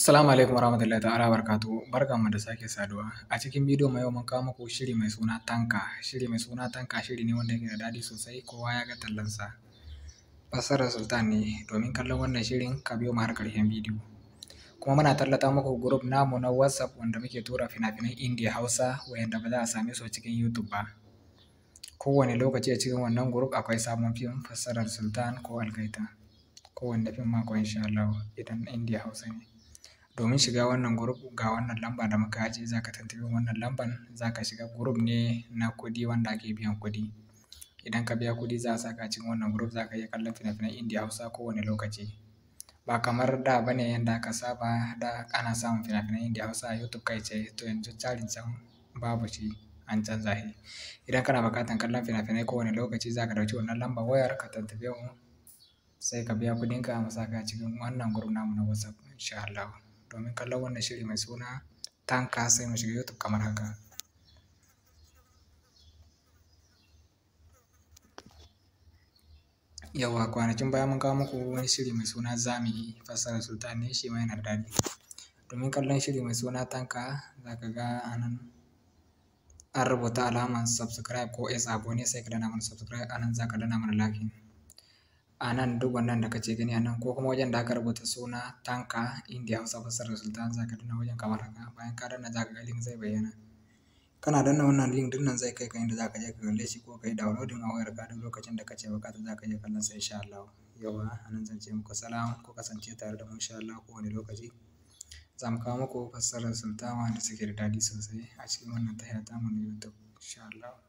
Assalamu alaikum warahmatullahi ta'ala barkatu. Barkanmu da sake saduwa. A cikin bidiyon mu yau mun kawo muku shiri mai suna Tanka. Shiri mai suna Tanka shiri ne wanda yake da daɗi sosai, kowa ya ga tallansa. Fassarar Sultan ne. Domin kallon wannan shirin ka biyo mu har ƙarshen bidiyo. Kuma muna tallata muku group namu na WhatsApp wanda muke tura fina-finan Indiya Hausa wayanda ba za a same su a cikin YouTube ba. Kowane lokaci a cikin wannan group akwai sabon fim fassarar Sultan ko Algaita. Kowanne fim mako insha Allah idan Indiya Hausa ne. Domin shiga wannan group ga wannan lamba da muka ajiye za ka tantabi wannan lamban za ka shiga group ne na kuɗi wanda ake biyan kuɗi. Idan ka biya kuɗi za a saka cikin wannan group za ka iya kallon fina-finan Indiya Hausa kowane lokaci. Ba kamar da bane yanda aka saba da ana samun fina-finan Indiya Hausa a YouTube kai tsaye, to yanzu tsarin can babu shi, an canza shi. Idan kana buƙatar kallon fina-finai kowane lokaci za ka ɗauki wannan lambar wayar ka tantabe mu sai ka biya kuɗinka mu saka cikin wannan group namu na WhatsApp insha Allah. Domin kallon wannan shiri mai suna Tanka sai mu shiga YouTube kamar haka. Yawwa kwanakin baya mun kawo muku wani shiri mai suna Zami fassarar Sultan ne, shi ma yana da daɗi. Domin kallon shiri mai suna Tanka za ka ga anan an rubuta alamar subscribe ko abu ne sai ka danna mana subscribe, anan za ka danna mana like. Anan duk wannan da kace gani anan ko kuma wajen da aka rubuta suna Tanka Indiya Hausa fassarar Sultan za ka danna wajen kamar haka. Bayan ka danna za ka ga link zai bayyana. Kana danna wannan link din nan zai kai ka inda za ka je ka kalle shi ko ka yi downloading a wayarka duk lokacin da kace buƙata za ka je kallon sa insha Allah. Yawwa anan zan ce muku salam, ku kasance tare da mu insha Allah kowane lokaci. Za mu kawo muku fassarar Sultan wanda suke da daɗi sosai a cikin wannan tasha tamu na YouTube insha Allah.